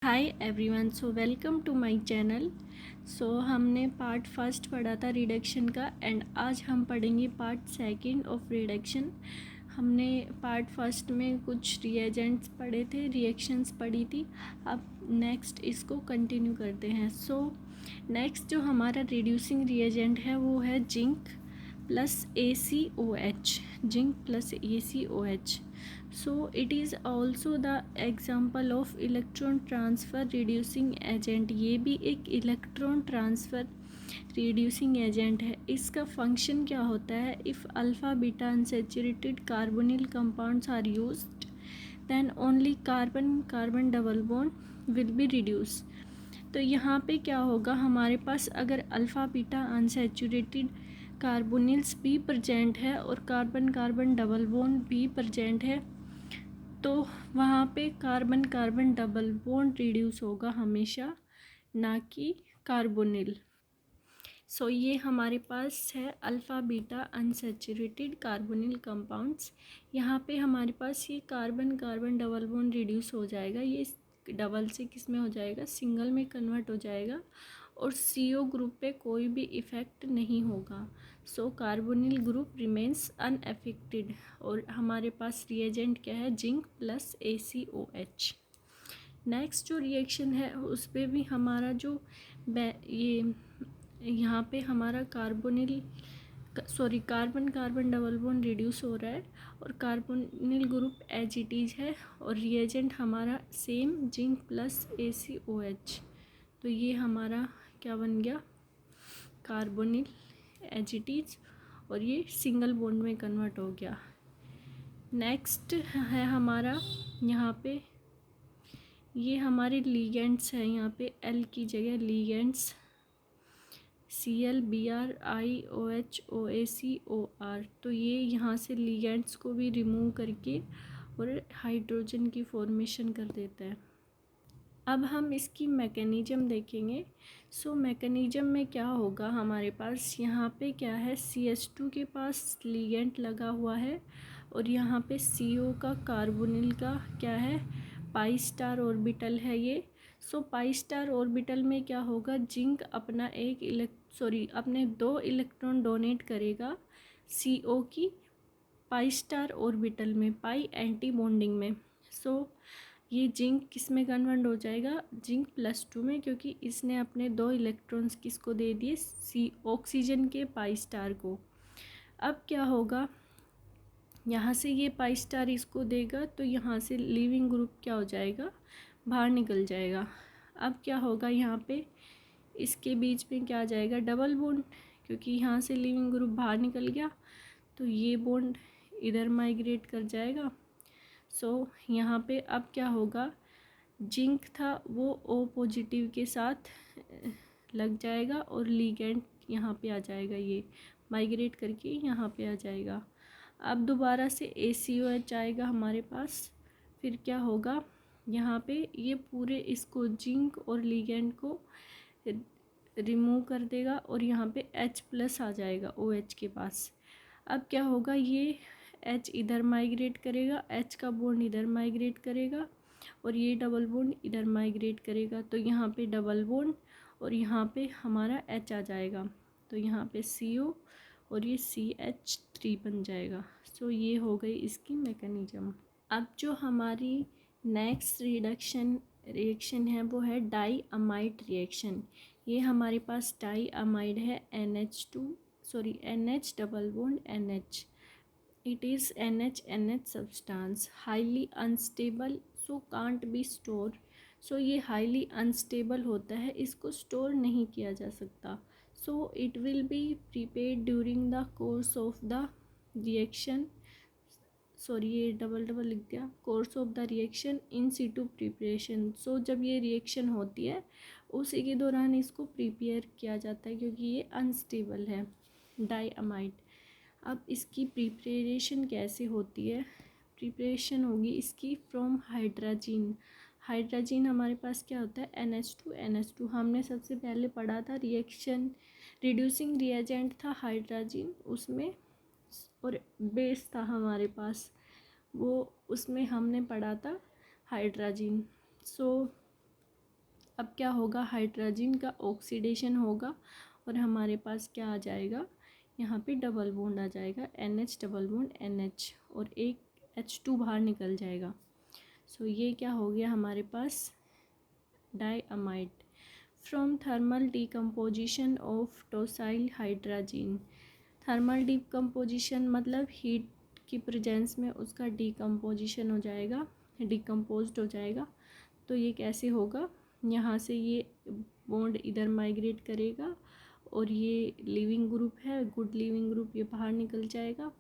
Hi everyone, so welcome to my channel. हमने part first पढ़ा था रिडक्शन का एंड आज हम पढ़ेंगे पार्ट सेकंड ऑफ रिडक्शन। हमने पार्ट फर्स्ट में कुछ रिएजेंट्स पढ़े थे, रिएक्शंस पढ़ी थी। अब नेक्स्ट इसको कंटिन्यू करते हैं। नेक्स्ट जो हमारा रिड्यूसिंग रिएजेंट है वो है zinc plus ACOH, zinc plus ACOH। So it is also the example of electron transfer reducing agent। ये भी एक इलेक्ट्रॉन ट्रांसफ़र रिड्यूसिंग एजेंट है। इसका फंक्शन क्या होता है? If alpha beta unsaturated carbonyl compounds are used then only carbon carbon double bond will be reduce. तो यहाँ पे क्या होगा, हमारे पास अगर अल्फ़ा बीटा अनसेचुरेटेड कार्बोनिल्स भी प्रेजेंट है और कार्बन कार्बन डबल बॉन्ड भी प्रेजेंट है तो वहाँ पे carbon carbon double bond reduce होगा हमेशा, ना कि कार्बोनिल। ये हमारे पास है alpha beta unsaturated carbonyl compounds. यहाँ पे हमारे पास ये carbon carbon double bond reduce हो जाएगा, ये डबल से किस में हो जाएगा, सिंगल में कन्वर्ट हो जाएगा और CO ग्रुप पे कोई भी इफ़ेक्ट नहीं होगा। कार्बोनिल ग्रुप रिमेंस अनएफेक्टेड और हमारे पास रिएजेंट क्या है, जिंक प्लस ACOH। नेक्स्ट जो रिएक्शन है उस पर भी हमारा जो ये यहाँ पे हमारा carbon carbon double bond reduce हो रहा है और carbonyl group as it is है और रिएजेंट हमारा सेम जिंक प्लस ACOH। तो ये हमारा क्या बन गया, कार्बोनिल एज इट इज़ और ये सिंगल बॉन्ड में कन्वर्ट हो गया। नेक्स्ट है हमारा यहाँ पे ये हमारे लीगेंड्स हैं, यहाँ पे L की जगह लीगेंड्स ClBrIOHOACOR। तो ये यहाँ से लीगेंड्स को भी रिमूव करके और हाइड्रोजन की फॉर्मेशन कर देता है। अब हम इसकी मैकेनिज़्म देखेंगे। मैकेनिज़्म में क्या होगा, हमारे पास यहाँ पे क्या है, CH2 के पास लीगेंड लगा हुआ है और यहाँ पे CO का कार्बोनिल का क्या है, पाई स्टार ऑर्बिटल है ये। पाई स्टार ऑर्बिटल में क्या होगा, जिंक अपना अपने 2 इलेक्ट्रॉन डोनेट करेगा CO की पाई स्टार ऑर्बिटल में, पाई एंटी बॉन्डिंग में। ये जिंक किस में कन्वर्ट हो जाएगा, जिंक +2 में, क्योंकि इसने अपने 2 इलेक्ट्रॉन्स किसको दे दिए, ऑक्सीजन के पाई स्टार को। अब क्या होगा, यहाँ से ये पाई स्टार इसको देगा तो यहाँ से लिविंग ग्रुप क्या हो जाएगा, बाहर निकल जाएगा। अब क्या होगा, यहाँ पे इसके बीच में क्या आ जाएगा, डबल बॉन्ड, क्योंकि यहाँ से लिविंग ग्रुप बाहर निकल गया तो ये बॉन्ड इधर माइग्रेट कर जाएगा। यहाँ पे अब क्या होगा, जिंक था वो O पॉजिटिव के साथ लग जाएगा और लीगेंड यहाँ पे आ जाएगा, ये माइग्रेट करके यहाँ पे आ जाएगा। अब दोबारा से ACOH आएगा हमारे पास, फिर क्या होगा, यहाँ पे ये पूरे इसको जिंक और लीगेंड को रिमूव कर देगा और यहाँ पे H+ आ जाएगा OH के पास। अब क्या होगा, ये H इधर माइग्रेट करेगा, H का बॉन्ड इधर माइग्रेट करेगा और ये डबल बॉन्ड इधर माइग्रेट करेगा। तो यहाँ पे डबल बॉन्ड और यहाँ पे हमारा H आ जाएगा, तो यहाँ पे CO और ये CH3 बन जाएगा। ये हो गई इसकी मैकेनिज़्म। अब जो हमारी नेक्स्ट रिएक्शन है वो है डाई अमाइड रिएक्शन। ये हमारे पास डाई अमाइड है NH double bond NH। It is NH substance, highly unstable, so can't be stored। ये हाईली अनस्टेबल होता है, इसको स्टोर नहीं किया जा सकता। It will be prepared during the course of the reaction, ये डबल लिख दिया, course of the reaction in Situ preparation. जब ये रिएक्शन होती है उसी के दौरान इसको प्रिपेयर किया जाता है, क्योंकि ये अनस्टेबल है डाईअमाइड। अब इसकी प्रिपरेशन कैसे होती है, प्रिपरेशन होगी इसकी फ्रॉम हाइड्राजीन हमारे पास क्या होता है, NH2 हमने सबसे पहले पढ़ा था, रिएक्शन रिड्यूसिंग रिएजेंट था हाइड्राजीन उसमें, और बेस था हमारे पास वो, उसमें हमने पढ़ा था हाइड्राजीन। अब क्या होगा, हाइड्रोजन का ऑक्सीडेशन होगा और हमारे पास क्या आ जाएगा, यहाँ पे डबल बॉन्ड आ जाएगा, NH डबल बॉन्ड NH, और एक H2 बाहर निकल जाएगा। सो ये क्या हो गया हमारे पास, diimide. From thermal decomposition of tosyl hydrogen, thermal decomposition मतलब हीट की प्रेजेंस में उसका डिकम्पोजिशन हो जाएगा, डिकम्पोज्ड हो जाएगा। तो ये कैसे होगा, यहाँ से ये बॉन्ड इधर माइग्रेट करेगा और ये लिविंग ग्रुप है, गुड लिविंग ग्रुप, ये बाहर निकल जाएगा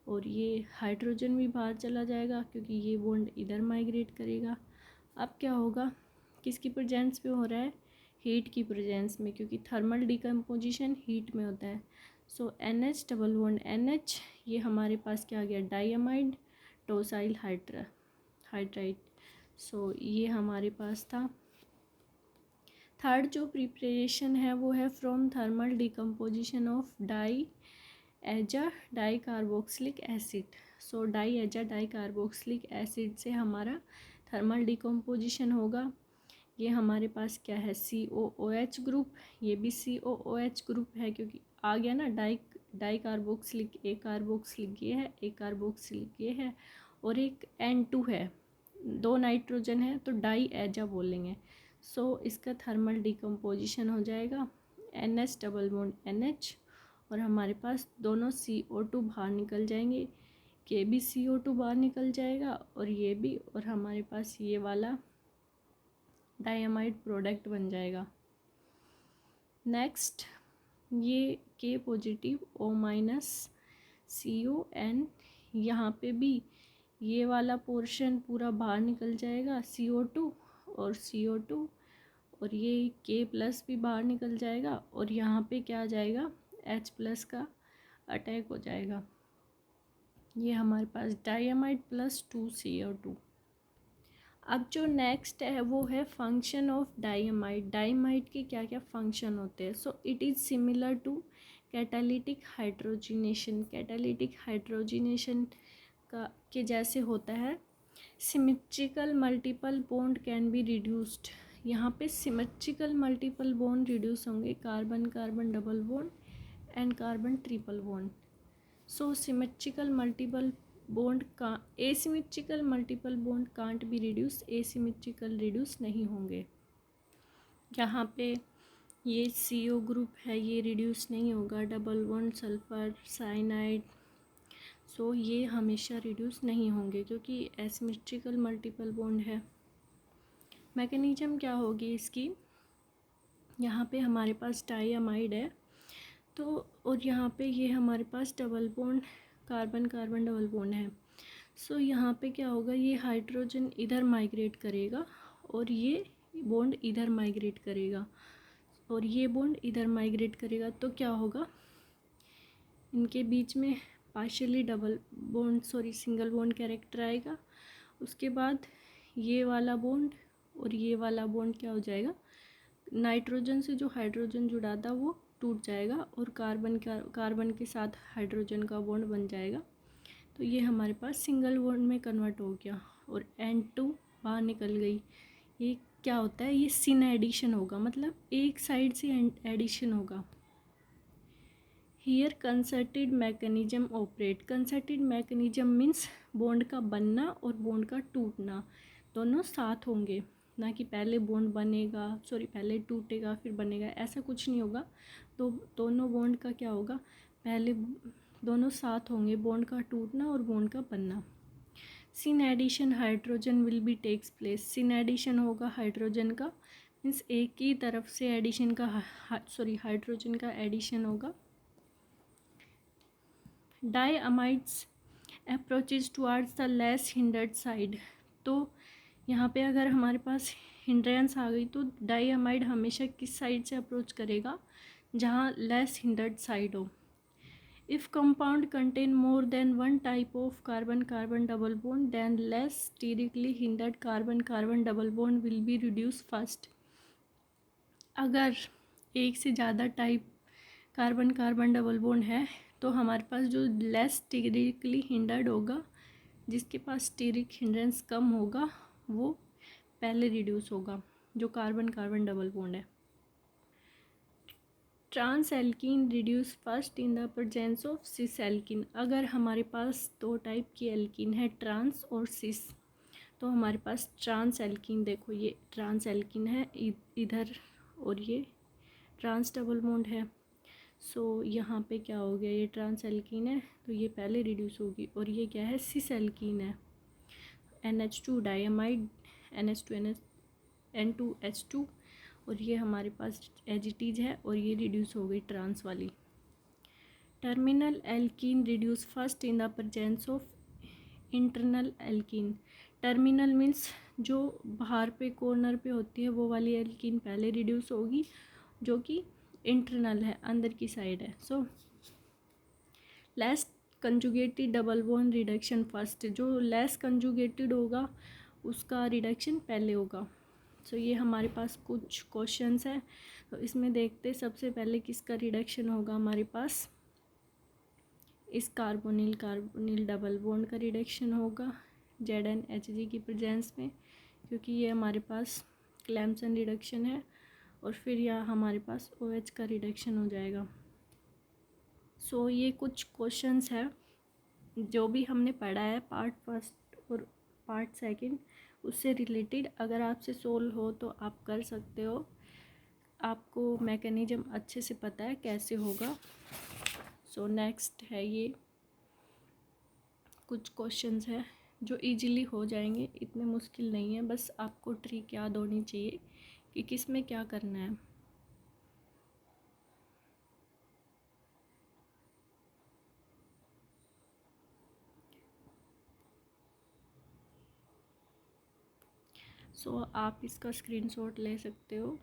और ये हाइड्रोजन भी बाहर चला जाएगा क्योंकि ये बॉन्ड इधर माइग्रेट करेगा। अब क्या होगा, किसकी प्रेजेंस में हो रहा है, हीट की प्रेजेंस में, क्योंकि थर्मल डिकम्पोजिशन हीट में होता है। सो NH डबल बॉन्ड NH, ये हमारे पास क्या आ गया, डाइअमाइड टोसाइल हाइड्राइड। सो ये हमारे पास था। थर्ड जो प्रिपरेशन है वो है from thermal decomposition of diaza dicarboxylic acid. So diaza dicarboxylic acid से हमारा थर्मल डिकम्पोजिशन होगा। ये हमारे पास क्या है, COOH ग्रुप, ये भी COOH ग्रुप है क्योंकि आ गया ना, डाईकार्बोक्सिलिक, एक कार्बोक्सिलिक ये है, एक कार्बोक्सिलिक ये है और एक N2 है, 2 नाइट्रोजन है तो डाईएजा बोलेंगे। सो इसका थर्मल डिकम्पोजिशन हो जाएगा NH डबल बॉन्ड NH, और हमारे पास दोनों CO2 बाहर निकल जाएंगे, के भी CO2 बाहर निकल जाएगा और ये भी, और हमारे पास ये वाला डाइअमाइड प्रोडक्ट बन जाएगा। नेक्स्ट ये K पॉजिटिव O- CON, यहाँ पे भी ये वाला पोर्शन पूरा बाहर निकल जाएगा, CO2 और CO2, और ये K+ भी बाहर निकल जाएगा और यहाँ पे क्या आ जाएगा, H+ का अटैक हो जाएगा। ये हमारे पास डाइअमाइड प्लस 2CO2। अब जो नेक्स्ट है वो है फंक्शन ऑफ डाइअमाइड। डाइअमाइड के क्या क्या फंक्शन होते हैं। So it is similar to catalytic hydrogenation. Catalytic hydrogenation का के जैसे होता है। Symmetrical multiple bond can be reduced. यहाँ पे सिमेट्रिकल मल्टीपल बॉन्ड रिड्यूस होंगे, carbon carbon double bond and carbon triple bond. So symmetrical multiple bond का, asymmetrical multiple bond can't be reduce, asymmetrical reduce नहीं होंगे। यहाँ पे ये CO ग्रुप है, ये रिड्यूस नहीं होगा, डबल बॉन्ड सल्फर साइनाइड, सो ये हमेशा रिड्यूस नहीं होंगे क्योंकि एसिमेट्रिकल मल्टीपल बॉन्ड है। मैकेनिज्म क्या होगी इसकी, यहाँ पे हमारे पास डाइअमाइड है तो, और यहाँ पे ये हमारे पास double bond carbon carbon double bond है। सो यहाँ पे क्या होगा, ये हाइड्रोजन इधर माइग्रेट करेगा और ये बॉन्ड इधर माइग्रेट करेगा और ये बॉन्ड इधर माइग्रेट करेगा, तो क्या होगा, इनके बीच में पार्शियली सिंगल बॉन्ड कैरेक्टर आएगा। उसके बाद ये वाला बॉन्ड और ये वाला बॉन्ड क्या हो जाएगा, नाइट्रोजन से जो हाइड्रोजन जुड़ा था वो टूट जाएगा और कार्बन के साथ हाइड्रोजन का बॉन्ड बन जाएगा। तो ये हमारे पास सिंगल बॉन्ड में कन्वर्ट हो गया और N2 बाहर निकल गई। ये क्या होता है, ये सिन एडिशन होगा, मतलब एक साइड से एडिशन होगा। Here concerted mechanism operate. Concerted mechanism means bond का बनना और बॉन्ड का टूटना दोनों साथ होंगे, ना कि पहले बॉन्ड बनेगा, पहले टूटेगा फिर बनेगा, ऐसा कुछ नहीं होगा। तो दोनों बॉन्ड का क्या होगा, पहले दोनों साथ होंगे, बॉन्ड का टूटना और बॉन्ड का बनना। Syn addition hydrogen will be takes place. Syn addition होगा हाइड्रोजन का, मीन्स एक ही तरफ से एडिशन का हाइड्रोजन का एडिशन होगा। Diimides approaches towards the less hindered side. तो यहाँ पे अगर हमारे पास हिंड्रेंस आ गई तो डाइअमाइड हमेशा किस साइड से अप्रोच करेगा, जहाँ लेस हिंडर्ड साइड हो। If compound contain more than one type of carbon carbon double bond than less sterically hindered carbon carbon double bond will be reduce first. अगर एक से ज़्यादा type carbon carbon double bond है तो हमारे पास जो less sterically hindered होगा, जिसके पास स्टेरिक हिंड्रेंस कम होगा, वो पहले रिड्यूस होगा। जो कार्बन कार्बन डबल बॉन्ड है। Trans alkene reduce first in the presence of cis alkene. अगर हमारे पास दो टाइप की एल्कीन है, ट्रांस और सिस, तो हमारे पास ट्रांस एल्कीन, देखो ये ट्रांस एल्कीन है इधर, और ये ट्रांस डबल बॉन्ड है। सो यहाँ पे क्या हो गया, ये ट्रांस एल्कीन है तो ये पहले रिड्यूस होगी, और ये क्या है, सिस एल्कीन है, NH2 डाइअमाइड, N2H2, और ये हमारे पास एजिटीज है और ये रिड्यूस हो गई ट्रांस वाली। Terminal alkene reduce first in the presence of internal alkene. Terminal means जो बाहर पे कॉर्नर पे होती है वो वाली एल्कीन पहले रिड्यूस होगी, जो कि इंटरनल है, अंदर की साइड है। So less conjugated double bond reduction first, जो लेस कंजुगेटेड होगा उसका रिडक्शन पहले होगा। सो ये हमारे पास कुछ क्वेश्चंस हैं, तो इसमें देखते सबसे पहले किसका रिडक्शन होगा हमारे पास, इस कार्बोनिल कार्बोनिल डबल बॉन्ड का रिडक्शन होगा ZnHg की प्रेजेंस में, क्योंकि ये हमारे पास क्लैम्सन रिडक्शन है, और फिर यह हमारे पास OH का रिडक्शन हो जाएगा। सो ये कुछ क्वेश्चंस है जो भी हमने पढ़ा है पार्ट फर्स्ट और पार्ट सेकंड, उससे रिलेटेड अगर आपसे सोल्व हो तो आप कर सकते हो, आपको मैकेनिज्म अच्छे से पता है कैसे होगा। सो नेक्स्ट है, ये कुछ क्वेश्चंस है जो इजीली हो जाएंगे, इतने मुश्किल नहीं है, बस आपको ट्रिक याद होनी चाहिए कि किस में क्या करना है। सो आप इसका स्क्रीनशॉट ले सकते हो।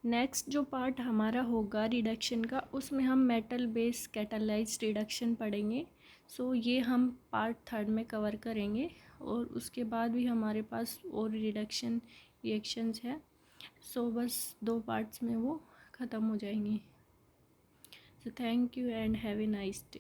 नेक्स्ट जो पार्ट हमारा होगा रिडक्शन का, उसमें हम मेटल बेस कैटालाइज्ड रिडक्शन पढ़ेंगे। सो ये हम पार्ट थर्ड में कवर करेंगे, और उसके बाद भी हमारे पास और रिडक्शन रिएक्शंस है। सो बस 2 पार्ट्स में वो ख़त्म हो जाएंगे। So thank you and have a nice day.